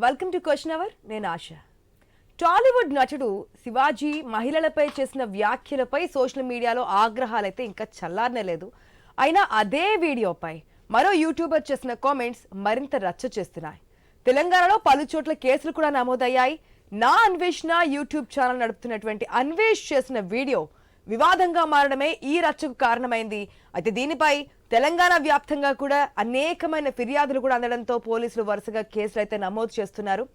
Welcome to question hour. నేను ఆశ. టాలీవుడ్ నటుడు శివాజీ మహిళలపై చేసిన వ్యాఖ్యలపై సోషల్ మీడియాలో ఆగ్రహాలైతే ఇంకా చల్లారనేలేదు. అయినా అదే వీడియోపై మరో యూట్యూబర్ చేసిన కామెంట్స్ మరింత రచ్చ చేస్తున్నాయి. తెలంగాణలో పలు చోట్ల కేసులు కూడా నమోదయ్యాయి. నా అన్వేషణ యూట్యూబ్ ఛానల్ నడుపుతున్నటువంటి అన్వేష్ చేసిన వీడియో వివాదంగా మారడమే ఈ రచ్చకు కారణమైంది. అయితే దీనిపై తెలంగాణ వ్యాప్తంగా కూడా అనేకమైన ఫిర్యాదులు కూడా అందడంతో పోలీసులు వరుసగా కేసులు అయితే నమోదు చేస్తున్నారు.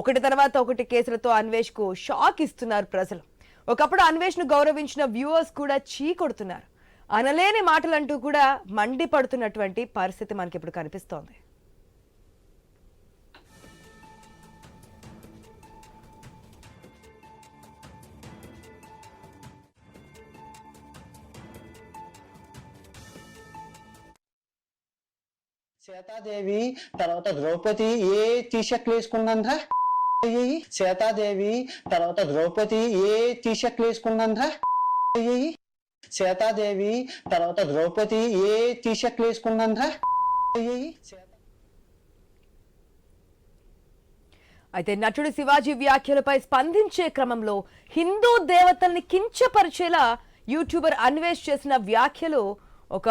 ఒకటి తర్వాత ఒకటి కేసులతో అన్వేష్ కు షాక్ ఇస్తున్నారు ప్రజలు. ఒకప్పుడు అన్వేష్ ను గౌరవించిన వ్యూవర్స్ కూడా చీ కొడుతున్నారు. అనలేని మాటలంటూ కూడా మండిపడుతున్నటువంటి పరిస్థితి మనకి ఇప్పుడు కనిపిస్తోంది. సీతాదేవి తర్వాత ద్రౌపది ఏ టీషర్ట్లు వేసుకుందా? సీతాదేవి తర్వాత ద్రౌపది ఏ టీషర్ట్లు వేసుకుందా? సీతాదేవి తర్వాత ద్రౌపది ఏ టీషర్ట్లు వేసుకుందా? అయితే నటుడు శివాజీ వ్యాఖ్యలపై స్పందించే క్రమంలో హిందూ దేవతల్ని కించపరిచేలా యూట్యూబర్ అన్వేష్ చేసిన వ్యాఖ్యలు ఒక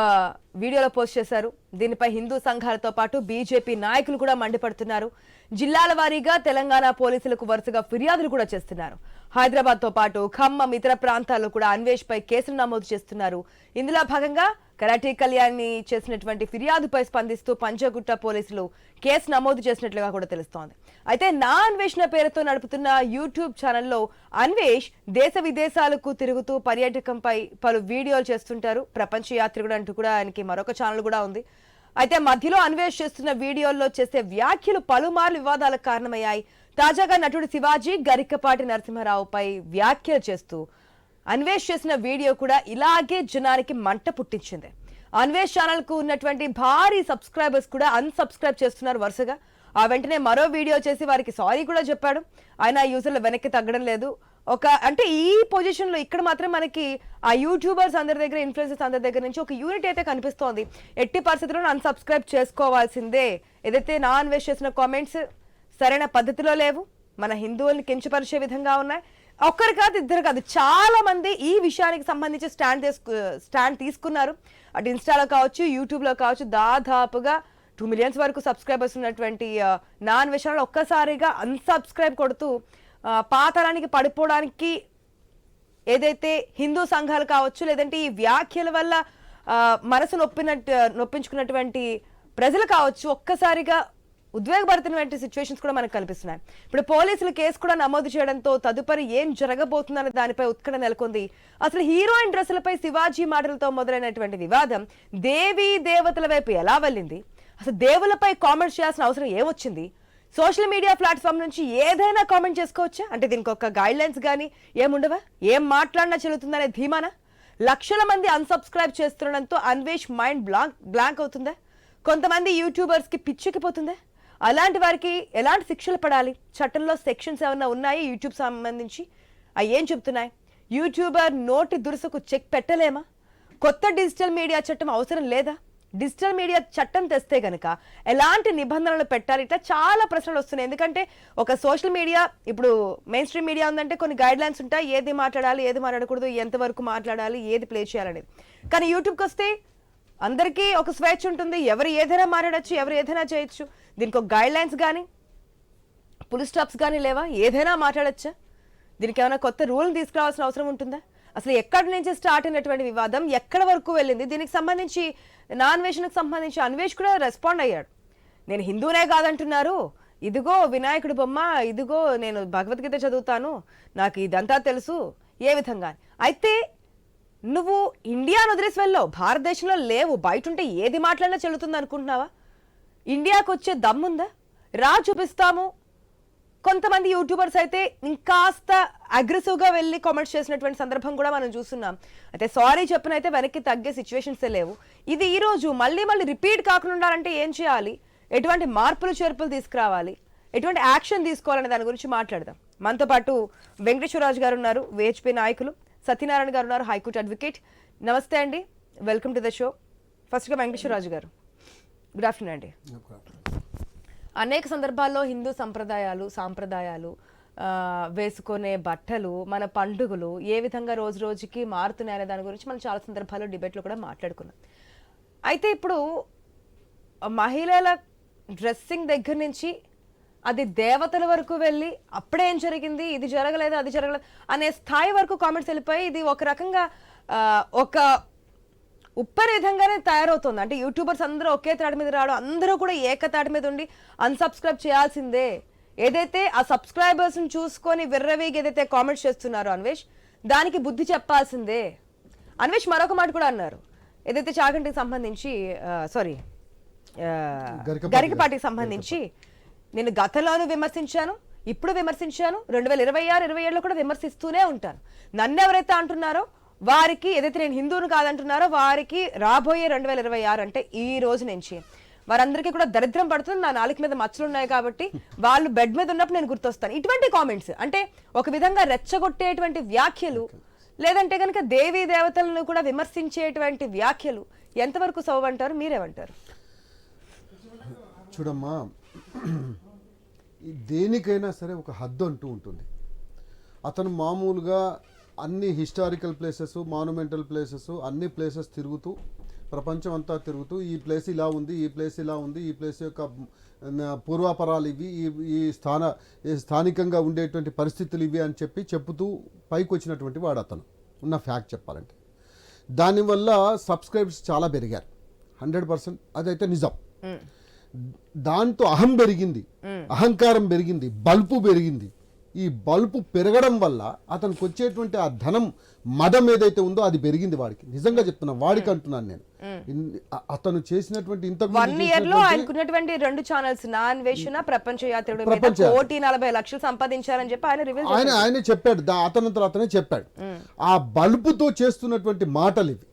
వీడియోలో పోస్ట్ చేశారు. దీనిపై హిందూ సంఘాలతో పాటు బీజేపీ నాయకులు కూడా మండిపడుతున్నారు. జిల్లాల వారీగా తెలంగాణ పోలీసులకు వరుసగా ఫిర్యాదులు కూడా చేస్తున్నారు. హైదరాబాద్ తో పాటు ఖమ్మం, ఇతర ప్రాంతాల్లో కూడా అన్వేష్ పై కేసులు నమోదు చేస్తున్నారు. ఇందులో భాగంగా కరాటే కళ్యాణి చేసినటువంటి ఫిర్యాదుపై స్పందిస్తూ పంజాగుట్ట పోలీసులు కేసు నమోదు చేసినట్లుగా కూడా తెలుస్తోంది. అయితే నా అన్వేషణ పేరుతో నడుపుతున్న యూట్యూబ్ ఛానల్లో అన్వేష్ దేశ విదేశాలకు తిరుగుతూ పర్యాటకంపై పలు వీడియోలు చేస్తుంటారు. ప్రపంచ యాత్రికుడు అంటూ కూడా ఆయనకి మరొక ఛానల్ కూడా ఉంది. అయితే మధ్యలో అన్వేష్ చేస్తున్న వీడియోల్లో చేసే వ్యాఖ్యలు పలుమార్లు వివాదాలకు కారణమయ్యాయి. తాజాగా నటుడు శివాజీ గరికపాటి నరసింహారావుపై వ్యాఖ్యలు చేస్తూ అన్వేష్ చేసిన వీడియో కూడా ఇలాగే జనానికి మంట పుట్టించింది. అన్వేష్ ఛానల్ కు ఉన్నటువంటి భారీ సబ్స్క్రైబర్స్ కూడా అన్సబ్స్క్రైబ్ చేస్తున్నారు వరుసగా. ఆ వెంటనే మరో వీడియో చేసి వారికి సారీ కూడా చెప్పాడు. ఆయన యూజర్లు వెనక్కి తగ్గడం లేదు. అంటే ఈ పొజిషన్ లో ఇక్కడ మాత్రం మనకి ఆ యూట్యూబర్స్ అందరి దగ్గర, ఇన్ఫ్లుయెన్సర్స్ అందరి దగ్గర నుంచి ఒక యూనిట్ అయితే కనిపిస్తోంది. ఎట్టి పరిస్థితుల్లో అన్సబ్స్క్రైబ్ చేసుకోవాల్సిందే. ఏదైతే నా అన్వేష్ చేసిన కామెంట్స్ సరైన పద్ధతిలో లేవు, మన హిందువుల్ని కించపరిచే విధంగా ఉన్నాయి. ఒక్కరు కాదు, ఇద్దరు కాదు, చాలా మంది ఈ విషయానికి సంబంధించి స్టాండ్ తీసుకున్నారు. అటు ఇన్స్టాలో కావచ్చు, యూట్యూబ్లో కావచ్చు. దాదాపుగా 2 million వరకు సబ్స్క్రైబర్స్ ఉన్నటువంటి నా అన్వేషణలో ఒక్కసారిగా అన్సబ్స్క్రైబ్ కొడుతూ పాతరానికి పడిపోవడానికి ఏదైతే హిందూ సంఘాలు కావచ్చు, లేదంటే ఈ వ్యాఖ్యల వల్ల మనసు నొప్పించుకున్నటువంటి ప్రజలు కావచ్చు, ఒక్కసారిగా ఉద్వేగపడుతున్నటువంటి సిచ్యువేషన్స్ కూడా మనకు కనిపిస్తున్నాయి. ఇప్పుడు పోలీసులు కేసు కూడా నమోదు చేయడంతో తదుపరి ఏం జరగబోతుందనే దానిపై ఉత్కంఠ నెలకొంది. అసలు హీరోయిన్ డ్రెస్సులపై శివాజీ మాటలతో మొదలైనటువంటి వివాదం దేవీ దేవతల వైపు ఎలా వెళ్ళింది? అసలు దేవులపై కామెంట్స్ చేయాల్సిన అవసరం ఏమొచ్చింది? సోషల్ మీడియా ప్లాట్ఫామ్ నుంచి ఏదైనా కామెంట్ చేసుకోవచ్చా? అంటే దీనికి ఒక గైడ్ లైన్స్ కానీ ఏముండవా? ఏం మాట్లాడినా చెల్లుతుందనే ధీమానా? లక్షల మంది అన్సబ్స్క్రైబ్ చేస్తుండడంతో అన్వేష్ మైండ్ బ్లాంక్ అవుతుందా? కొంతమంది యూట్యూబర్స్ కి పిచ్చెక్కిపోతుందా? అలాంటి వారికి ఎలాంటి శిక్షలు పడాలి? చట్టంలో సెక్షన్స్ ఏమైనా ఉన్నాయి యూట్యూబ్ సంబంధించి? అవి ఏం చెప్తున్నాయి? యూట్యూబర్ నోటి దురుసుకు చెక్ పెట్టలేమా? కొత్త డిజిటల్ మీడియా చట్టం అవసరం లేదా? డిజిటల్ మీడియా చట్టం తెస్తే గనక ఎలాంటి నిబంధనలు పెట్టాలి? ఇట్లా చాలా ప్రశ్నలు వస్తున్నాయి. ఎందుకంటే ఒక సోషల్ మీడియా, ఇప్పుడు మెయిన్ స్ట్రీమ్ మీడియా ఉందంటే కొన్ని గైడ్ లైన్స్ ఉంటాయి. ఏది మాట్లాడాలి, ఏది మాట్లాడకూడదు, ఎంతవరకు మాట్లాడాలి, ఏది ప్లే చేయాలనేది. కానీ యూట్యూబ్కి వస్తే అందరికీ ఒక స్వేచ్ఛ ఉంటుంది. ఎవరు ఏదైనా మాట్లాడచ్చు, ఎవరు ఏదైనా చేయొచ్చు. దీనికి ఒక గైడ్ లైన్స్ కానీ ఫుల్ స్టాప్స్ కానీ లేవా? ఏదైనా మాట్లాడచ్చా? దీనికి ఏమైనా కొత్త రూల్ తీసుకురావాల్సిన అవసరం ఉంటుందా? అసలు ఎక్కడి నుంచి స్టార్ట్ అయినటువంటి వివాదం ఎక్కడి వరకు వెళ్ళింది? దీనికి సంబంధించి నా అన్వేషణకు సంబంధించి అన్వేష్ కూడా రెస్పాండ్ అయ్యాడు. నేను హిందూనే కాదంటున్నారు, ఇదిగో వినాయకుడి బొమ్మ, ఇదిగో నేను భగవద్గీత చదువుతాను, నాకు ఇదంతా తెలుసు, ఏ విధంగా. అయితే నువ్వు ఇండియాను వదిలేసి వెళ్ళావు, భారతదేశంలో లేవు, బయట ఉంటే ఏది మాట్లాడినా చెల్లుతుంది అనుకుంటున్నావా? ఇండియాకు వచ్చే దమ్ముందా? రా చూపిస్తాము. కొంతమంది యూట్యూబర్స్ అయితే ఇంకాస్త అగ్రెసివ్గా వెళ్ళి కామెంట్స్ చేసినటువంటి సందర్భం కూడా మనం చూస్తున్నాం. అయితే సారీ చెప్పిన అయితే వెనక్కి తగ్గే సిచ్యువేషన్సే లేవు. ఇది ఈరోజు మళ్ళీ రిపీట్ కాకుండా ఉండాలంటే ఏం చేయాలి? ఎటువంటి మార్పులు చేర్పులు తీసుకురావాలి? ఎటువంటి యాక్షన్ తీసుకోవాలనే దాని గురించి మాట్లాడదాం. మనతో పాటు వెంకటేశ్వరరాజు గారు ఉన్నారు, VHP నాయకులు. సత్యనారాయణ గారు ఉన్నారు, హైకోర్టు అడ్వకేట్. నమస్తే అండి, వెల్కమ్ టు ద షో. ఫస్ట్గా వెంకటేశ్వరరాజు గారు, గుడ్ ఆఫ్టర్నూన్ అండి. అనేక సందర్భాల్లో హిందూ సాంప్రదాయాలు వేసుకునే బట్టలు, మన పండుగలు ఏ విధంగా రోజు రోజుకి మారుతున్నాయనే దాని గురించి మనం చాలా సందర్భాల్లో డిబేట్లో కూడా మాట్లాడుకున్నాం. అయితే ఇప్పుడు మహిళల డ్రెస్సింగ్ దగ్గర నుంచి అది దేవతల వరకు వెళ్ళి అప్పుడే ఏం జరిగింది, ఇది జరగలేదు, అది జరగలేదు అనే స్థాయి వరకు కామెంట్స్ వెళ్ళిపోయి ఇది ఒక రకంగా ఒక ఉప్పరి విధంగానే తయారవుతుంది. అంటే యూట్యూబర్స్ అందరూ ఒకే తాటి మీద రావడం, అందరూ కూడా ఏకతాటి మీద ఉండి అన్సబ్స్క్రైబ్ చేయాల్సిందే. ఏదైతే ఆ సబ్స్క్రైబర్స్ని చూసుకొని విర్రవీగి ఏదైతే కామెంట్స్ చేస్తున్నారో అన్వేష్, దానికి బుద్ధి చెప్పాల్సిందే. అన్వేష్ మరొక మాట కూడా అన్నారు, ఏదైతే చాగంటికి సంబంధించి గరికపాటికి సంబంధించి నేను గతంలోనూ విమర్శించాను, ఇప్పుడు విమర్శించాను, 2026, 27లో కూడా విమర్శిస్తూనే ఉంటాను. నన్ను ఎవరైతే అంటున్నారో వారికి, ఏదైతే నేను హిందువును కాదంటున్నారో వారికి రాబోయే 2026 అంటే ఈ రోజు నుంచి వారందరికీ కూడా దరిద్రం పడుతుంది. నా నాలుక మీద మచ్చలు ఉన్నాయి కాబట్టి వాళ్ళు బెడ్ మీద ఉన్నప్పుడు నేను గుర్తొస్తాను. ఇటువంటి కామెంట్స్ అంటే ఒక విధంగా రెచ్చగొట్టేటువంటి వ్యాఖ్యలు, లేదంటే కనుక దేవీ దేవతలను కూడా విమర్శించేటువంటి వ్యాఖ్యలు ఎంతవరకు సవ్వంటారు, మీరేమంటారు? చూడమ్మా, దేనికైనా సరే ఒక హద్దు అంటూ ఉంటుంది. అతను మామూలుగా అన్ని హిస్టారికల్ ప్లేసెస్, మాన్యుమెంటల్ ప్లేసెస్, అన్ని ప్లేసెస్ తిరుగుతూ, ప్రపంచం అంతా తిరుగుతూ ఈ ప్లేస్ ఇలా ఉంది, ఈ ప్లేస్ ఇలా ఉంది, ఈ ప్లేస్ యొక్క పూర్వాపరాలు ఇవి, ఈ స్థానికంగా ఉండేటువంటి పరిస్థితులు ఇవి అని చెప్పుతూ పైకి వచ్చినటువంటి వాడు అతను. ఉన్న ఫ్యాక్ట్ చెప్పాలంటే దానివల్ల సబ్స్క్రైబర్స్ చాలా పెరిగారు, 100%. అదైతే నిజం. దాంతో అహం పెరిగింది, అహంకారం పెరిగింది, బల్పు పెరిగింది. ఈ బల్పు పెరగడం వల్ల అతనికి వచ్చేటువంటి ఆ ధనం, మదం ఏదైతే ఉందో అది పెరిగింది వాడికి. నిజంగా చెప్తున్నా, వాడికి అంటున్నాను నేను. అతను చేసినటువంటి ఇంతకు 1 year లో ఆయనకున్నటువంటి 2 ఛానల్స్ నాన్వేషణ, ప్రపంచ యాత్రికుడు మీద 1,40,00,000 సంపాదించారని చెప్పి ఆయన చెప్పాడు. అతనంతా అతనే చెప్పాడు. ఆ బల్పుతో చేస్తున్నటువంటి మాటలు ఇవి.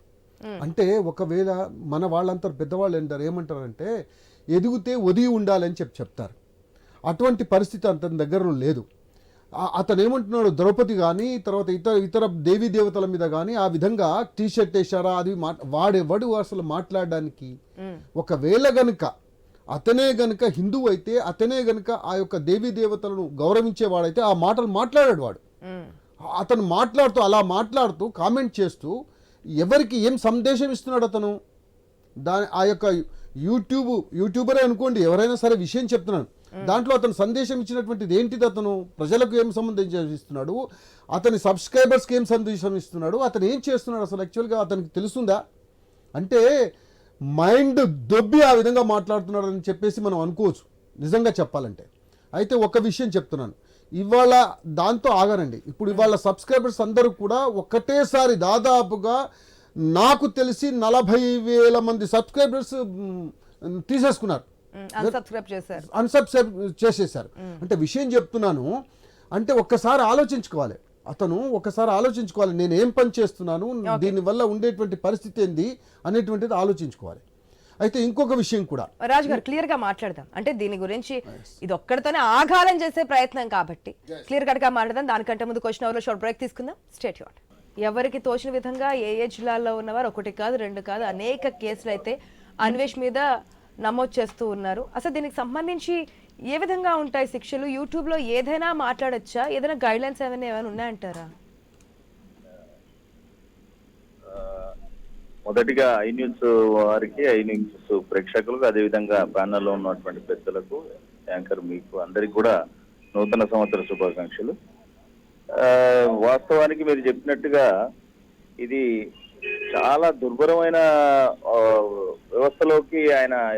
అంటే ఒకవేళ మన వాళ్ళంతా పెద్దవాళ్ళు ఏమంటారంటే ఎదిగితే ఒదిగి ఉండాలని చెప్తారు. అటువంటి పరిస్థితి అతని దగ్గరలో లేదు. అతను ఏమంటున్నాడు, ద్రౌపది కానీ తర్వాత ఇతర దేవీ దేవతల మీద కానీ ఆ విధంగా టీషర్ట్ వేశారా, అది వాడెవడు అసలు మాట్లాడడానికి? ఒకవేళ గనుక అతనే గనుక హిందువు అయితే, అతనే గనుక ఆ యొక్క దేవీ దేవతలను గౌరవించేవాడైతే ఆ మాటలు మాట్లాడాడు వాడు. అతను అలా మాట్లాడుతూ కామెంట్ చేస్తూ ఎవరికి ఏం సందేశం ఇస్తున్నాడు అతను? ఆ యొక్క యూట్యూబరే అనుకోండి, ఎవరైనా సరే విషయం చెప్తున్నాను, దాంట్లో అతను సందేశం ఇచ్చినటువంటిది ఏంటిది? అతను ప్రజలకు ఏం సందేశం ఇస్తున్నాడు? అతని సబ్స్క్రైబర్స్కి ఏం సందేశం ఇస్తున్నాడు? అతను ఏం చేస్తున్నాడు అసలు యాక్చువల్గా అతనికి తెలుస్తుందా? అంటే మైండ్ దొబ్బి ఆ విధంగా మాట్లాడుతున్నాడు అని చెప్పేసి మనం అనుకోవచ్చు నిజంగా చెప్పాలంటే. అయితే ఒక విషయం చెప్తున్నాను, ఇవాళ దాంతో ఆగరండి. ఇప్పుడు ఇవాళ సబ్స్క్రైబర్స్ అందరూ కూడా ఒకటేసారి దాదాపుగా నాకు తెలిసి 40,000 మంది సబ్స్క్రైబర్స్ తీసేసుకున్నారు, అన్సబ్స్క్రైబ్ చేసేసారు. అంటే విషయం చెప్తున్నాను అంటే ఒక్కసారి ఆలోచించుకోవాలి. ఒకసారి ఆలోచించుకోవాలి, నేను ఏం పని చేస్తున్నాను, దీనివల్ల ఉండేటువంటి పరిస్థితి ఏంది అనేటువంటిది ఆలోచించుకోవాలి. అయితే ఇంకొక విషయం కూడా రాజు గారు క్లియర్ గా మాట్లాడదాం. అంటే దీని గురించి ఇది ఒక్కడితోనే ఆఘాతం చేసే ప్రయత్నం కాబట్టి క్లియర్ కట్ గా మాట్లాడదాం. దానికంటే ముందు క్వశ్చన్ అవర్లో షార్ట్ బ్రేక్ తీసుకుందాం. స్టేట్ యూట్. ఎవరికి తోచిన విధంగా ఏ జిల్లాల్లో ఉన్నవారు 1 కాదు 2 కాదు అనేక కేసులు అయితే అన్వేష్ మీద నమోదు చేస్తూ ఉన్నారు. అసలు దీనికి సంబంధించి ఏ విధంగా ఉంటాయి శిక్షలు? యూట్యూబ్లో ఏదైనా మాట్లాడచ్చా? ఏదైనా గైడ్ లైన్స్ ఏమైనా ఉన్నాయంటారా? మొదటిగా ఐ న్యూస్ వారికి, ఐ న్యూస్ ప్రేక్షకులకు, అదేవిధంగా ప్యానల్లో ఉన్నటువంటి పెద్దలకు, యాంకర్ మీకు అందరికి కూడా నూతన సంవత్సర శుభాకాంక్షలు. వాస్తవానికి మీరు చెప్పినట్టుగా ఇది చాలా దుర్భరమైన వ్యవస్థలోకి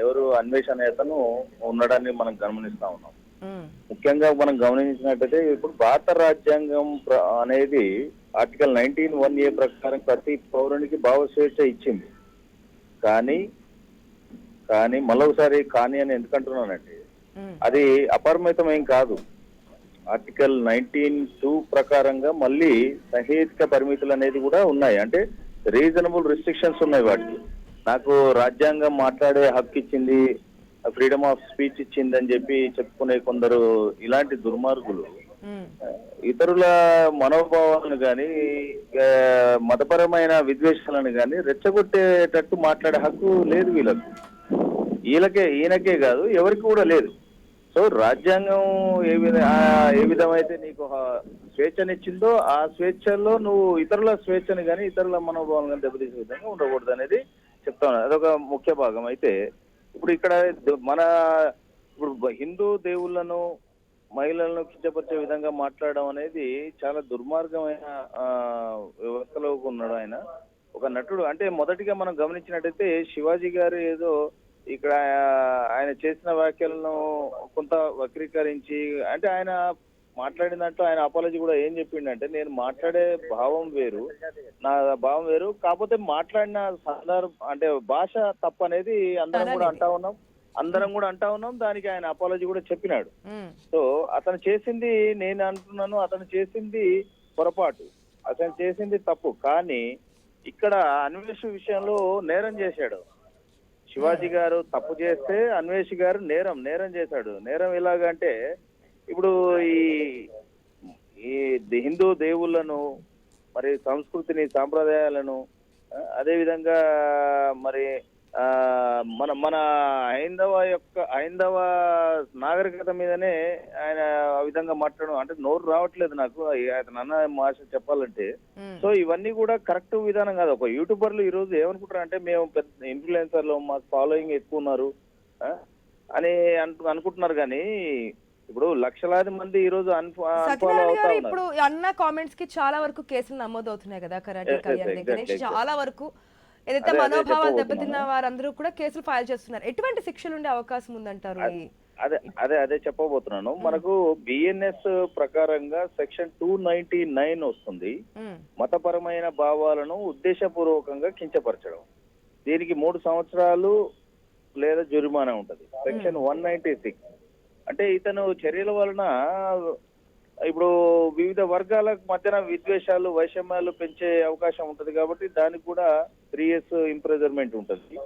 ఎవరు అన్వేషణ అతను ఉండడాన్ని మనం గమనిస్తా ఉన్నాం. ముఖ్యంగా మనం గమనించినట్టయితే ఇప్పుడు భారత రాజ్యాంగం అనేది ఆర్టికల్ 19(1)A ప్రకారం ప్రతి పౌరునికి భావస్వేచ్ఛ ఇచ్చింది. కానీ మళ్ళొకసారి కానీ అని ఎందుకంటున్నానంటే అది అపరిమితం ఏం కాదు. ఆర్టికల్ 19(2) ప్రకారంగా మళ్ళీ సహేతుక పరిమితులు అనేది కూడా ఉన్నాయి. అంటే రీజనబుల్ రిస్ట్రిక్షన్స్ ఉన్నాయి వాటికి. నాకు రాజ్యాంగం మాట్లాడే హక్కు ఇచ్చింది, ఫ్రీడమ్ ఆఫ్ స్పీచ్ ఇచ్చింది అని చెప్పి చెప్పుకునే కొందరు ఇలాంటి దుర్మార్గులు ఇతరుల మనోభావాలను కానీ మతపరమైన విద్వేషాలను కానీ రెచ్చగొట్టేటట్టు మాట్లాడే హక్కు లేదు వీళ్ళకు. ఈయనకే కాదు, ఎవరికి కూడా లేదు. సో రాజ్యాంగం ఏ విధమైతే నీకు స్వేచ్ఛనిచ్చిందో ఆ స్వేచ్ఛలో నువ్వు ఇతరుల స్వేచ్ఛని కానీ ఇతరుల మనోభావాలను కానీ దెబ్బతీసే విధంగా ఉండకూడదు అనేది చెప్తాను. అదొక ముఖ్య భాగం. అయితే ఇప్పుడు ఇక్కడ ఇప్పుడు హిందూ దేవుళ్ళను మహిళలను కించపరిచే విధంగా మాట్లాడడం అనేది చాలా దుర్మార్గమైన వ్యవస్థలో ఉన్నాడు ఆయన, ఒక నటుడు. అంటే మొదటిగా మనం గమనించినట్టయితే శివాజీ గారు ఏదో ఇక్కడ ఆయన చేసిన వ్యాఖ్యలను కొంత వక్రీకరించి, అంటే ఆయన మాట్లాడిన దాంట్లో ఆయన అపాలజీ కూడా ఏం చెప్పిండంటే, నేను మాట్లాడే భావం వేరు, నా భావం వేరు, కాకపోతే మాట్లాడిన సందర్భం అంటే భాష తప్పు అనేది అందరం కూడా అంటా ఉన్నాం. దానికి ఆయన అపాలజీ కూడా చెప్పినాడు. సో అతను చేసింది, నేను అంటున్నాను, అతను చేసింది పొరపాటు, అతను చేసింది తప్పు. కానీ ఇక్కడ అన్వేష్ విషయంలో నేరం చేశాడు. శివాజీ గారు తప్పు చేస్తే అన్వేష్ గారు నేరం చేశాడు. నేరం ఎలాగంటే, ఇప్పుడు ఈ హిందూ దేవుళ్ళను, మరి సంస్కృతిని, సాంప్రదాయాలను, అదే విధంగా మరి మన హైందవ నాగరికత మీదనే ఆయన ఆ విధంగా మాట్లాడడం అంటే నోరు రావట్లేదు నాకు అతను అన్న భాష చెప్పాలంటే. సో ఇవన్నీ కూడా కరెక్ట్ విధానం కాదు. ఒక యూట్యూబర్లు ఈ రోజు ఏమనుకుంటారు అంటే, మేము పెద్ద ఇన్ఫ్లుయెన్సర్లు, మాకు ఫాలోయింగ్ ఎక్కువ ఉన్నారు అని అనుకుంటున్నారు. కానీ ఇప్పుడు లక్షలాది మంది ఈ రోజు అన్ఫాలో అవుతా ఉన్నారు. ఇప్పుడు అన్న కామెంట్స్ కి చాలా వరకు కేసులు నమోదవుతున్నాయి కదా, కరాటే కళ్యాణ్ గణేష్ చాలా వరకు ఏదైతే మనోభావాలు దెబ్బతిన్న వారందరూ కూడా కేసులు ఫైల్ చేస్తున్నారు. ఎటువంటి శిక్షలు ఉండే అవకాశం ఉందంటారు? అదే చెప్పబోతున్నాను. మనకు బిఎన్ఎస్ ప్రకారంగా సెక్షన్ 299 వస్తుంది, మతపరమైన భావాలను ఉద్దేశపూర్వకంగా కించపరచడం. దీనికి 3 సంవత్సరాలు లేదా జరిమానా ఉంటది. సెక్షన్ 196 అంటే ఇతను చర్యల వలన ఇప్పుడు వివిధ వర్గాల మధ్యన విద్వేషాలు, వైషమ్యాలు పెంచే అవకాశం ఉంటది. కాబట్టి దానికి కూడా 3 years ఇంప్రిజన్మెంట్ ఉంటది.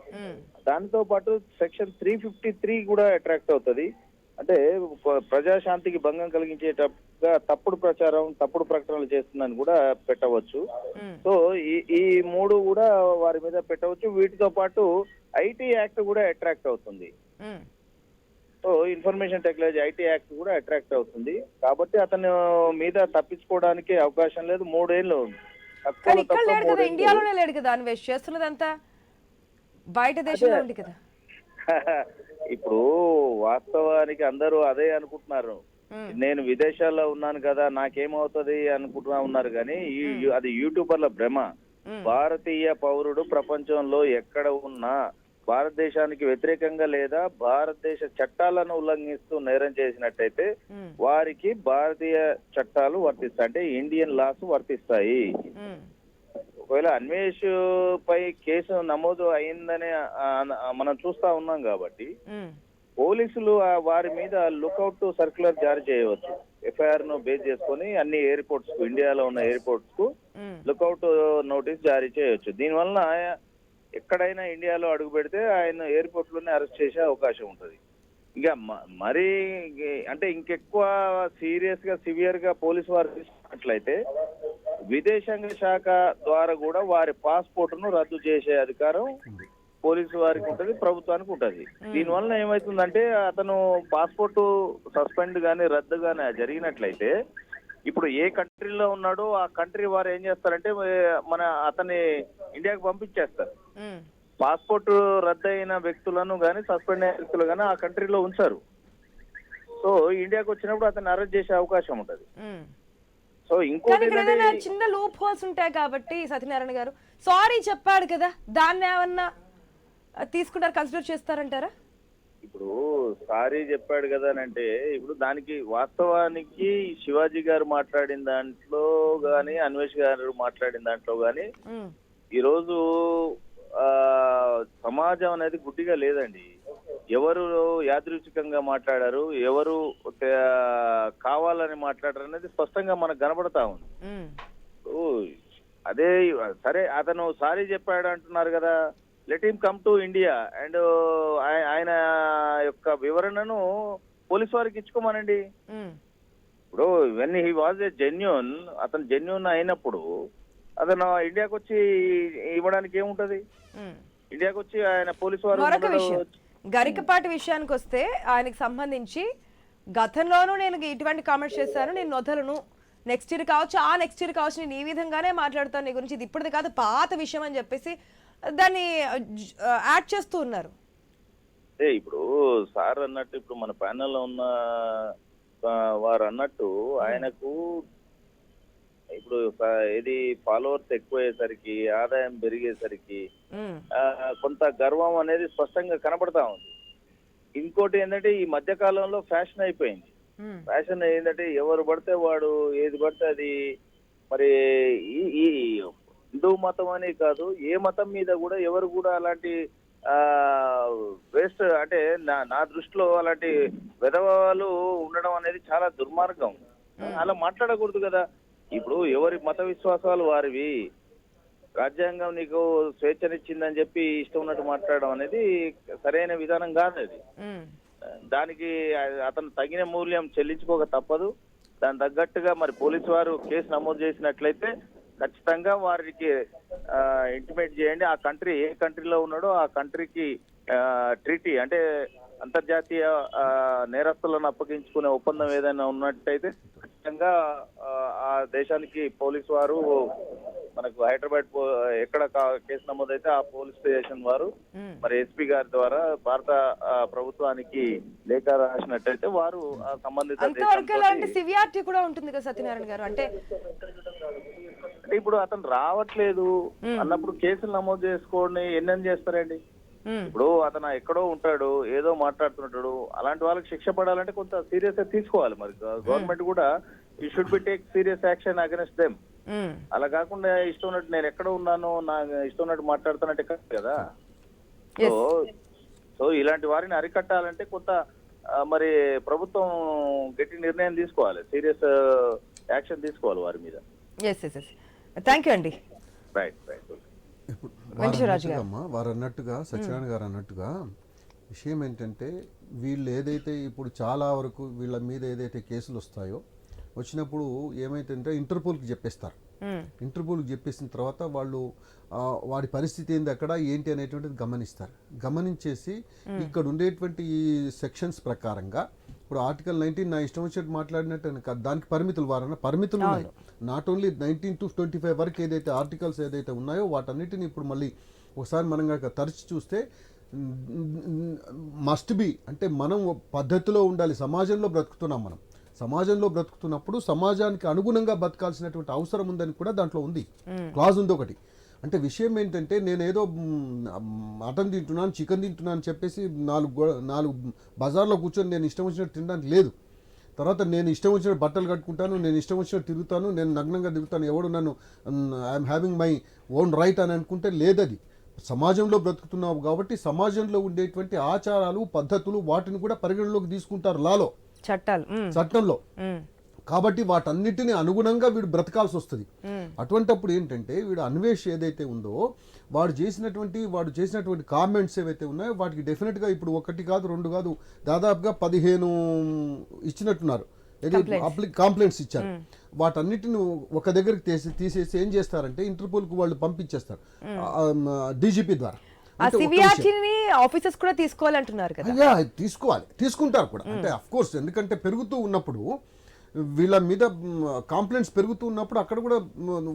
దాంతో పాటు సెక్షన్ 353 కూడా అట్రాక్ట్ అవుతుంది. అంటే ప్రజాశాంతికి భంగం కలిగించేటట్టుగా తప్పుడు ప్రచారం, తప్పుడు ప్రకటనలు చేస్తుందని కూడా పెట్టవచ్చు. సో ఈ 3 కూడా వారి మీద పెట్టవచ్చు. వీటితో పాటు ఐటీ యాక్ట్ కూడా అట్రాక్ట్ అవుతుంది. So information technology IT act కూడా అట్రాక్ట్ అవుతుంది. కాబట్టి అతను మీద తప్పించుకోవడానికి అవకాశం లేదు. 3 ఏళ్ళు ఇండియాలోనే లేడు కదా అన్వేష్, చేస్తున్నదంతా బయట దేశంలో ఉంది కదా. ఇప్పుడు వాస్తవానికి అందరూ అదే అనుకుంటున్నారు. నేను విదేశాల్లో ఉన్నాను కదా, నాకేమవుతుంది అనుకుంటున్నా ఉన్నారు. కానీ అది యూట్యూబర్ల భ్రమ. భారతీయ పౌరుడు ప్రపంచంలో ఎక్కడ ఉన్నా భారతదేశానికి వ్యతిరేకంగా లేదా భారతదేశ చట్టాలను ఉల్లంఘిస్తూ నేరం చేసినట్టయితే వారికి భారతీయ చట్టాలు వర్తిస్తాయి, అంటే ఇండియన్ లాస్ వర్తిస్తాయి. ఒకవేళ అన్వేష్ పై కేసు నమోదు అయిందని మనం చూస్తా ఉన్నాం. కాబట్టి పోలీసులు వారి మీద లుకౌట్ సర్క్యులర్ జారీ చేయవచ్చు. ఎఫ్ఐఆర్ ను బేస్ చేసుకుని అన్ని ఎయిర్పోర్ట్స్ కు, ఇండియాలో ఉన్న ఎయిర్పోర్ట్స్ కు లుకౌట్ నోటీస్ జారీ చేయవచ్చు. దీనివల్ల ఎక్కడైనా ఇండియాలో అడుగు పెడితే ఆయన ఎయిర్పోర్ట్ లోనే అరెస్ట్ చేసే అవకాశం ఉంటుంది. ఇంకా మరీ అంటే ఇంకెక్కువ సీరియస్ గా, సివియర్ గా పోలీసు వారు తీసుకున్నట్లయితే విదేశాంగ శాఖ ద్వారా కూడా వారి పాస్పోర్ట్ ను రద్దు చేసే అధికారం పోలీసు వారికి ఉంటుంది, ప్రభుత్వానికి ఉంటుంది. దీనివల్ల ఏమవుతుందంటే, అతను పాస్పోర్ట్ సస్పెండ్ గానీ రద్దు గానీ జరిగినట్లయితే ఇప్పుడు ఏ కంట్రీలో ఉన్నాడో ఆ కంట్రీ వారు ఏం చేస్తారంటే అతన్ని ఇండియాకి పంపించేస్తారు. పాస్పోర్ట్ రద్దయిన వ్యక్తులను గానీ, సస్పెండ్ అయిన వ్యక్తులు గానీ ఆ కంట్రీలో ఉంచారు. సో ఇండియాకి వచ్చినప్పుడు అతన్ని అరెస్ట్ చేసే అవకాశం ఉంటది. సో ఇంకోటి చిన్న లూప్ హోల్స్ ఉంటాయి కాబట్టి సత్యనారాయణ గారు సారీ చెప్పాడు కదా, దాన్ని ఏమన్నా తీసుకుంటారు, కన్సిడర్ చేస్తారంటారా? ఇప్పుడు సారీ చెప్పాడు కదా అని అంటే, ఇప్పుడు దానికి వాస్తవానికి శివాజీ గారు మాట్లాడిన దాంట్లో గాని, అన్వేష్ గారు మాట్లాడిన దాంట్లో గాని ఈరోజు సమాజం అనేది గుడ్డిగా లేదండి. ఎవరు యాదృచ్ఛికంగా మాట్లాడారు, ఎవరు కావాలని మాట్లాడారు అనేది స్పష్టంగా మనకు కనబడతా ఉంది. అదే సరే, అతను సారీ చెప్పాడు అంటున్నారు కదా, let him come to India and ఆయన యొక్క వివరణను పోలీసు వారికి ఇచ్చుకోమనండి. ఇప్పుడు when he was a genuine, అతను జెన్యూన్ అయినప్పుడు అతను ఇండియాకి వచ్చి ఇవ్వడానికి ఏముంటది? ఇండియాకి వచ్చి ఆయన పోలీసు వారు గరికపాటి విషయానికి వస్తే ఆయనకు సంబంధించి గతంలోనూ నేను ఇటువంటి కామెంట్స్ చేశాను, నేను వదలను, నెక్స్ట్ ఇయర్ కావచ్చు, ఆ నెక్స్ట్ ఇయర్ కావచ్చు, నేను ఈ విధంగానే మాట్లాడతాను నీ గురించి, ఇది ఇప్పటిది కాదు పాత విషయం అని చెప్పేసి దాన్ని యాడ్ చేస్తూ ఉన్నారు. అంటే ఇప్పుడు సార్ అన్నట్టు ఇప్పుడు మన ప్యానెల్లో ఉన్న వారు అన్నట్టు ఆయనకు ఇప్పుడు ఇది ఫాలోవర్స్ ఎక్కువయ్యేసరికి, ఆదాయం పెరిగేసరికి కొంత గర్వం అనేది స్పష్టంగా కనబడతా ఉంది. ఇంకోటి ఏంటంటే ఈ మధ్య కాలంలో ఫ్యాషన్ అయిపోయింది. ఫ్యాషన్ ఏంటంటే ఎవరు పడితే వాడు ఏది పడితే అది, మరి ఈ హిందూ మతం అనే కాదు, ఏ మతం మీద కూడా ఎవరు కూడా అలాంటి వేస్ట్ అంటే నా దృష్టిలో అలాంటి విధవాలు ఉండడం అనేది చాలా దుర్మార్గం. అలా మాట్లాడకూడదు కదా. ఇప్పుడు ఎవరి మత విశ్వాసాలు వారివి, రాజ్యాంగం నీకు స్వేచ్ఛనిచ్చిందని చెప్పి ఇష్టం ఉన్నట్టు మాట్లాడడం అనేది సరైన విధానం కాదు. అది దానికి అతను తగిన మూల్యం చెల్లించుకోక తప్పదు. దాని తగ్గట్టుగా మరి పోలీసు వారు కేసు నమోదు చేసినట్లయితే ఖచ్చితంగా వారికి ఇంటిమేట్ చేయండి. ఆ కంట్రీ ఏ కంట్రీలో ఉన్నాడో ఆ కంట్రీకి ట్రీటీ అంటే అంతర్జాతీయ నేరస్తులను అప్పగించుకునే ఒప్పందం ఏదైనా ఉన్నట్టయితే ఖచ్చితంగా ఆ దేశానికి పోలీసు వారు, మనకు హైదరాబాద్ ఎక్కడ కేసు నమోదైతే ఆ పోలీస్ స్టేషన్ వారు మరి ఎస్పీ గారి ద్వారా భారత ప్రభుత్వానికి లేఖ రాసినట్టయితే వారు సంబంధిత సివియారిటీ కూడా ఉంటుంది కదా సత్యనారాయణ గారు. అంటే ఇప్పుడు అతను రావట్లేదు అన్నప్పుడు కేసులు నమోదు చేసుకొని ఎన్నెన్ని చేస్తారండి. ఇప్పుడు అతను ఎక్కడో ఉంటాడు, ఏదో మాట్లాడుతుంటాడు, అలాంటి వాళ్ళకి శిక్ష పడాలంటే కొంత సీరియస్ గా తీసుకోవాలి. మరి గవర్నమెంట్ కూడా ఈ should be take serious action against them. అలా కాకుండా ఇష్టం ఉన్నట్టు నేను ఎక్కడ ఉన్నాను, నా ఇష్టం ఉన్నట్టు మాట్లాడుతున్నట్టే కాదు కదా. సో ఇలాంటి వారిని అరికట్టాలంటే కొంత మరి ప్రభుత్వం గట్టి నిర్ణయం తీసుకోవాలి, సీరియస్ యాక్షన్ తీసుకోవాలి వారి మీద. థ్యాంక్ యూ అండి. Right right. ఇప్పుడు వారు అన్నట్టుగా సత్యనారాయణ గారు అన్నట్టుగా విషయం ఏంటంటే వీళ్ళు ఏదైతే ఇప్పుడు చాలా వరకు వీళ్ళ మీద ఏదైతే కేసులు వస్తాయో వచ్చినప్పుడు ఏమైతుందంటే ఇంటర్పోల్కి చెప్పేస్తారు. ఇంటర్పోల్కి చెప్పేసిన తర్వాత వాళ్ళు వాడి పరిస్థితి ఏంది అక్కడ ఏంటి అనేటువంటిది గమనిస్తారు. గమనించేసి ఇక్కడ ఉండేటువంటి ఈ సెక్షన్స్ ప్రకారంగా ఇప్పుడు ఆర్టికల్ 19 నా ఇష్టం వచ్చినట్టు మాట్లాడినట్టు దానికి పరిమితులు వారన్నా పరిమితులు ఉన్నాయి. నాట్ ఓన్లీ 19 to 25 వరకు ఏదైతే ఆర్టికల్స్ ఏదైతే ఉన్నాయో వాటన్నిటిని ఇప్పుడు మళ్ళీ ఒకసారి మనం కనుక తరచి చూస్తే మస్ట్ బి అంటే మనం పద్ధతిలో ఉండాలి. సమాజంలో బ్రతుకుతున్నాం, మనం సమాజంలో బ్రతుకుతున్నప్పుడు సమాజానికి అనుగుణంగా బతకాల్సినటువంటి అవసరం ఉందని కూడా దాంట్లో ఉంది, క్లాజ్ ఉంది ఒకటి. అంటే విషయం ఏంటంటే నేను ఏదో మటన్ తింటున్నాను, చికెన్ తింటున్నాను అని చెప్పేసి నాలుగు బజార్లో కూర్చొని నేను ఇష్టం వచ్చినట్టు తినడానికి లేదు. తర్వాత నేను ఇష్టం వచ్చినట్టు బట్టలు కట్టుకుంటాను, నేను ఇష్టం వచ్చినట్టు తిరుగుతాను, నేను నగ్నంగా తిరుగుతాను, ఎవడు నన్ను I'm having my own right అని అనుకుంటే లేదది. సమాజంలో బ్రతుకుతున్నావు కాబట్టి సమాజంలో ఉండేటువంటి ఆచారాలు పద్ధతులు వాటిని కూడా పరిగణలోకి తీసుకుంటారు లాలో, చట్టంలో. కాబట్టి వాటన్నిటిని అనుగుణంగా వీడు బ్రతకాల్సి వస్తుంది. అటువంటప్పుడు ఏంటంటే వీడు అన్వేష్ ఏదైతే ఉందో వాడు చేసినటువంటి కామెంట్స్ ఏవైతే ఉన్నాయో వాటికి డెఫినెట్గా ఇప్పుడు 1 కాదు 2 కాదు దాదాపుగా 15 ఇచ్చినట్టున్నారు, కంప్లైంట్స్ ఇచ్చారు. వాటన్నిటిని ఒక దగ్గరికి తీసేసి ఏం చేస్తారంటే ఇంటర్పోల్కి వాళ్ళు పంపించేస్తారు డీజీపీ ద్వారా. ఆఫీసర్స్ కూడా తీసుకోవాలంటున్నారు కదా. తీసుకుంటారు కూడా. అంటే అఫ్ కోర్స్ ఎందుకంటే పెరుగుతూ ఉన్నప్పుడు వీళ్ళ మీద కాంప్లైంట్స్ పెరుగుతూ ఉన్నప్పుడు అక్కడ కూడా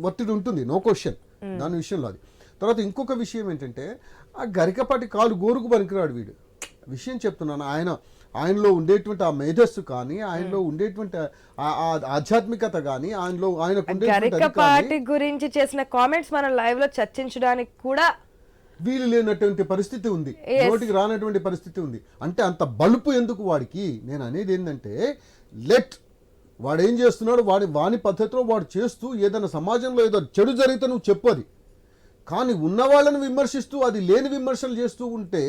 ఒత్తిడి ఉంటుంది, నో క్వశ్చన్ దాని విషయంలో. అది తర్వాత ఇంకొక విషయం ఏంటంటే ఆ గరికపాటి కాలు గోరుకు పనికిరాడు వీడు. విషయం చెప్తున్నాను, ఆయనలో ఉండేటువంటి ఆ మేధస్సు కానీ ఆయనలో ఉండేటువంటి ఆధ్యాత్మికత కానీ గరికపాటి గురించి చేసిన కామెంట్స్ మనం లైవ్ లో చర్చించడానికి కూడా వీలు లేనటువంటి పరిస్థితి ఉంది, నోటికి రానటువంటి పరిస్థితి ఉంది. అంటే అంత బలుపు ఎందుకు వాడికి? నేను అనేది ఏంటంటే వాడు ఏం చేస్తున్నాడు, వాని పద్ధతిలో వాడు చేస్తూ ఏదైనా సమాజంలో ఏదో చెడు జరిగితే నువ్వు చెప్పది. కానీ ఉన్న వాళ్ళని విమర్శిస్తూ అది లేని విమర్శలు చేస్తూ ఉంటే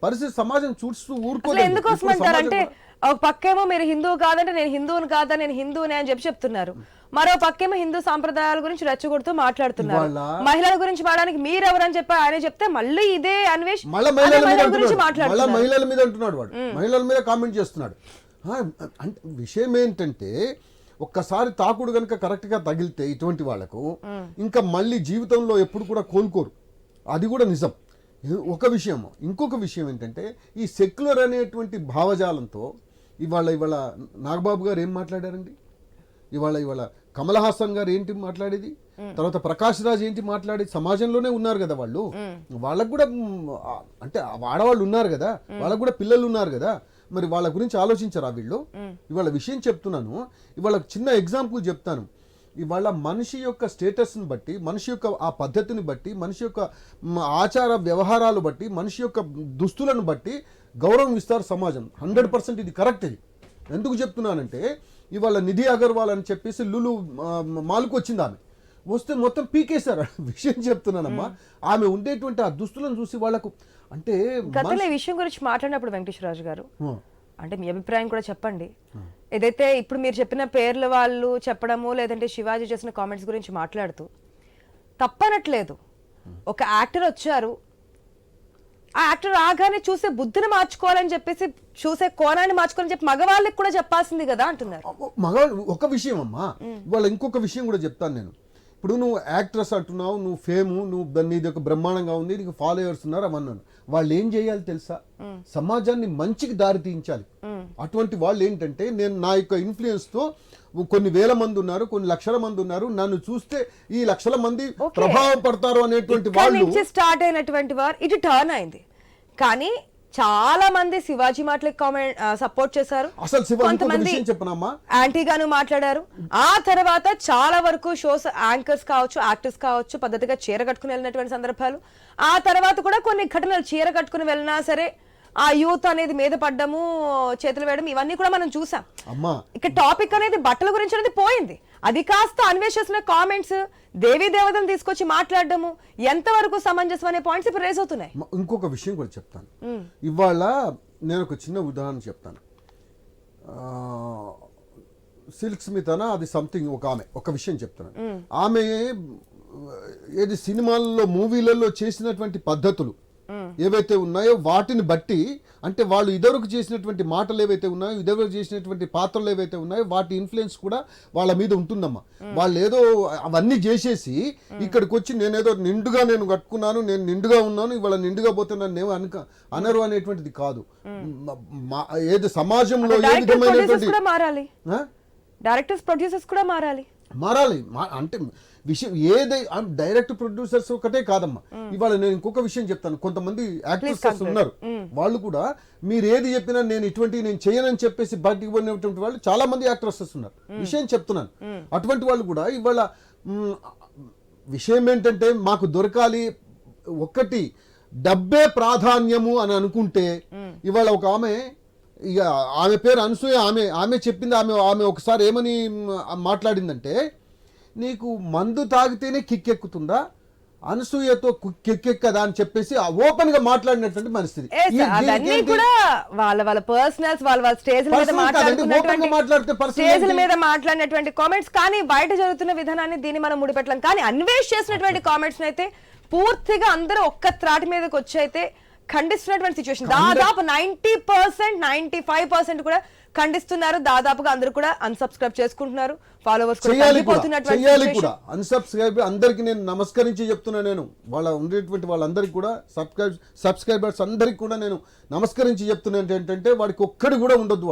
పరిస్థితి సమాజం చూస్తూ ఊరుకోలేదు. ఎందుకోసమంటారంటే ఒక పక్కేమో మీరు హిందువు కాదంటే నేను హిందువుని కాదా, నేను హిందువునే అని చెప్తున్నారు. మరో పక్కేమో హిందూ సాంప్రదాయాల గురించి రెచ్చగొడుతూ మాట్లాడుతున్నారు. మహిళల గురించి మాట్లాడడానికి మీరెవరని చెప్పి ఆయన చెప్తే మళ్ళీ ఇదే అన్వేష్ మహిళల మీద అంటున్నాడు, వాడు మహిళల మీద కామెంట్ చేస్తున్నాడు. అంటే విషయం ఏంటంటే ఒక్కసారి తాకుడు కనుక కరెక్ట్గా తగిలితే ఇటువంటి వాళ్లకు ఇంకా మళ్ళీ జీవితంలో ఎప్పుడు కూడా కోలుకోరు, అది కూడా నిజం. ఒక విషయం. ఇంకొక విషయం ఏంటంటే ఈ సెక్యులర్ అనేటువంటి భావజాలంతో ఇవాళ నాగబాబు గారు ఏం మాట్లాడారండి, ఇవాళ కమల్ హాసన్ గారు ఏంటి మాట్లాడేది, తర్వాత ప్రకాష్ రాజ్ ఏంటి మాట్లాడేది, సమాజంలోనే ఉన్నారు కదా వాళ్ళు, వాళ్ళకు కూడా అంటే ఆడవాళ్ళు ఉన్నారు కదా, వాళ్ళకు కూడా పిల్లలు ఉన్నారు కదా, మరి వాళ్ళ గురించి ఆలోచించరా వీళ్ళు? ఇవాళ విషయం చెప్తున్నాను, ఇవాళ చిన్న ఎగ్జాంపుల్ చెప్తాను. ఇవాళ మనిషి యొక్క స్టేటస్ని బట్టి, మనిషి యొక్క ఆ పద్ధతిని బట్టి, మనిషి యొక్క ఆచార వ్యవహారాలు బట్టి, మనిషి యొక్క దుస్తులను బట్టి గౌరవం ఇస్తారు సమాజం. 100% ఇది కరెక్ట్. ఇది ఎందుకు చెప్తున్నానంటే, ఇవాళ నిధి అగర్వాల్ అని చెప్పేసి లులు మాల్కు వచ్చింది, ఆమె వస్తే మొత్తం పీకేశారు. విషయం చెప్తున్నానమ్మా, ఆమె ఉండేటువంటి ఆ దుస్తులను చూసి వాళ్ళకు అంటే గతంలో ఈ విషయం గురించి మాట్లాడినప్పుడు వెంకటేశ్వరరాజు గారు, అంటే మీ అభిప్రాయం కూడా చెప్పండి. ఏదైతే ఇప్పుడు మీరు చెప్పిన పేర్ల వాళ్ళు చెప్పడము, లేదంటే శివాజీ చేసిన కామెంట్స్ గురించి మాట్లాడుతూ తప్పనట్లేదు. ఒక యాక్టర్ వచ్చారు, ఆ యాక్టర్ రాగానే చూసే బుద్ధిని మార్చుకోవాలని చెప్పేసి, చూసే కోణాన్ని మార్చుకోవాలని చెప్పి మగవాళ్ళకి కూడా చెప్పాల్సింది కదా అంటున్నారు. మగవాళ్ళు ఒక విషయం అమ్మా, ఇవాళ ఇంకొక విషయం కూడా చెప్తాను నేను. ఇప్పుడు నువ్వు యాక్ట్రెస్ అంటున్నావు, నువ్వు ఫేము, నువ్వు నీది ఒక బ్రహ్మాండంగా ఉంది, నీకు ఫాలోవర్స్ ఉన్నారు అవన్నాను. వాళ్ళు ఏం చేయాలి తెలుసా? సమాజాన్ని మంచికి దారి తీయించాలి. అటువంటి వాళ్ళు ఏంటంటే, నేను నా యొక్క ఇన్ఫ్లుయెన్స్ తో కొన్ని వేల మంది ఉన్నారు, కొన్ని లక్షల మంది ఉన్నారు, నన్ను చూస్తే ఈ లక్షల మంది ప్రభావం పడతారు అనేటువంటి వాళ్ళు స్టార్ట్ అయినటువంటి వారు ఇది టర్న్ అయింది. కానీ చాలా మంది శివాజీ మాటలకు కామెంట్ సపోర్ట్ చేశారు, అసలు కొంతమంది యాంటీగాను మాట్లాడారు. ఆ తర్వాత చాలా వరకు షోస్ యాంకర్స్ కావచ్చు, యాక్టర్స్ కావచ్చు, పద్ధతిగా చీర కట్టుకుని వెళ్ళినటువంటి సందర్భాలు. ఆ తర్వాత కూడా కొన్ని ఘటనలు చీర కట్టుకుని వెళ్ళినా సరే ఆ యూత్ అనేది మీద పడ్డము, చేతులు వేయడం, ఇవన్నీ కూడా మనం చూసాం. ఇక టాపిక్ అనేది బట్టల గురించి అనేది పోయింది. అది కాస్త అన్వేషిస్తున్న కామెంట్స్, దేవీ దేవతలను తీసుకొచ్చి మాట్లాడడము ఎంతవరకు సమంజసం అనే పాయింట్స్ ఇప్పుడు రేస్ అవుతున్నాయి. ఇంకొక విషయం కూడా చెప్తాను. ఇవాళ నేను ఒక చిన్న ఉదాహరణ చెప్తాను. సిల్క్ స్మిత్ అన అది సంథింగ్ ఒక విషయం చెప్తాను. ఆమె ఏది సినిమాల్లో మూవీలలో చేసినటువంటి పద్ధతులు ఏవైతే ఉన్నాయో వాటిని బట్టి, అంటే వాళ్ళు ఇదివరకు చేసినటువంటి మాటలు ఏవైతే ఉన్నాయో, ఇదివరకు చేసినటువంటి పాత్రలు ఏవైతే ఉన్నాయో వాటి ఇన్ఫ్లుయెన్స్ కూడా వాళ్ళ మీద ఉంటుందమ్మా. వాళ్ళు ఏదో అవన్నీ చేసేసి ఇక్కడికి వచ్చి నేనేదో నిండుగా నేను కట్టుకున్నాను, నేను నిండుగా ఉన్నాను, ఇవాళ నిండుగా పోతే నన్ను ఏమో అనరు అనేటువంటిది కాదు. ఏది సమాజంలో ఏ విధమైనటువంటి డైరెక్టర్స్ ప్రొడ్యూసర్స్ కూడా మారాలి. అంటే విషయం ఏదై డైరెక్ట్ ప్రొడ్యూసర్స్ ఒకటే కాదమ్మా. ఇవాళ నేను ఇంకొక విషయం చెప్తాను. కొంతమంది యాక్టర్స్ ఉన్నారు, వాళ్ళు కూడా మీరు ఏది చెప్పినా నేను ఇటువంటి నేను చేయనని చెప్పేసి బయటికి పోయినటువంటి వాళ్ళు చాలా మంది యాక్టర్సెస్ ఉన్నారు. విషయం చెప్తున్నాను. అటువంటి వాళ్ళు కూడా ఇవాళ విషయం ఏంటంటే, మాకు దొరకాలి, ఒక్కటి డబ్బే ప్రాధాన్యము అని అనుకుంటే, ఇవాళ ఒక ఇక ఆమె పేరు అనసూయ, ఆమె చెప్పింది, ఆమె ఒకసారి ఏమని మాట్లాడిందంటే, నీకు మందు తాగితేనే కిక్కెక్కుతుందా, అనసూయతో కిక్కెక్కదా అని చెప్పేసి ఓపెన్ గా మాట్లాడినటువంటి పరిస్థితి. వాళ్ళ పర్సనల్స్, వాళ్ళ స్టేజ్ మీద మాట్లాడినటువంటి కామెంట్స్, కానీ బయట జరుగుతున్న విధానాన్ని దీన్ని మనం ముడిపెట్టలేం. కానీ అన్వేష్ చేసినటువంటి కామెంట్స్ అయితే పూర్తిగా అందరూ ఒక్క త్రాటి మీదకి వచ్చి అయితే ఖండిస్తున్నటువంటి సిచ్యువేషన్. దాదాపు 90%, 95% కూడా ఖండిస్తున్నారు. దాదాపుగా అందరూ కూడా అన్సబ్స్క్రైబ్ చేసుకుంటున్నారు. ఫాలోవర్స్ అన్సబ్స్క్రైబ్ అందరికి నేను నమస్కరించి చెప్తున్నా. నేను వాళ్ళ ఉండేటువంటి వాళ్ళందరికీ కూడా సబ్స్క్రైబర్స్ అందరికి కూడా నేను నమస్కరించి చెప్తున్నాను ఏంటంటే, వాడికి ఒక్కడి కూడా ఉండొద్దు.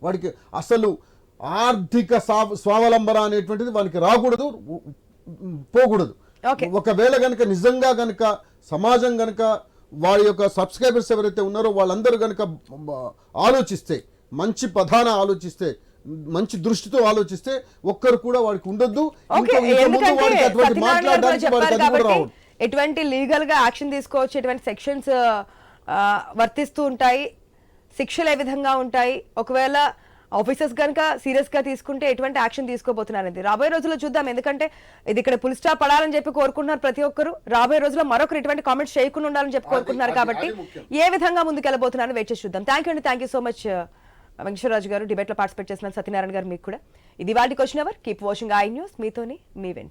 వాడికి అసలు ఆర్థిక స్వావలంబన అనేటువంటిది వానికి రాకూడదు, పోకూడదు. ఒకవేళ గనక నిజంగా గనక సమాజం గనక వారి యొక్క సబ్స్క్రైబర్స్ ఎవరైతే ఉన్నారో వాళ్ళందరూ గనక ఆలోచిస్తే, మంచి ప్రధాన ఆలోచిస్తే, మంచి దృష్టితో ఆలోచిస్తే, ఒక్కరు కూడా వాడికి ఉండొద్దు. ఎటువంటి లీగల్ గా యాక్షన్ తీసుకోవచ్చు, ఎటువంటి సెక్షన్స్ వర్తిస్తూ ఉంటాయి, శిక్షలు ఏ విధంగా ఉంటాయి, ఒకవేళ ఆఫీసర్స్ కనుక సీరియస్ గా తీసుకుంటే ఎటువంటి యాక్షన్ తీసుకోబోతున్నారనేది రాబోయే రోజుల్లో చూద్దాం. ఎందుకంటే ఇది ఇక్కడ పుల్ స్టాప్ పడాలని చెప్పి కోరుకుంటున్నారు ప్రతి ఒక్కరు. రాబోయే రోజుల్లో మరొకరు ఇటువంటి కామెంట్స్ చేయకుండా ఉండాలని చెప్పి కోరుకుంటున్నారు. కాబట్టి ఏ విధంగా ముందుకెళ్ళబోతున్నారని వెయిట్ చేసి చూద్దాం. Thank you so much Venkateswara Raju గారు, డిబేట్ లో పార్టిసిపేట్ చేసిన సత్యనారాయణ గారు, మీకు కూడా. ఇది వాటి question hour. Keep watching I news. మీతోని మీ వెంట.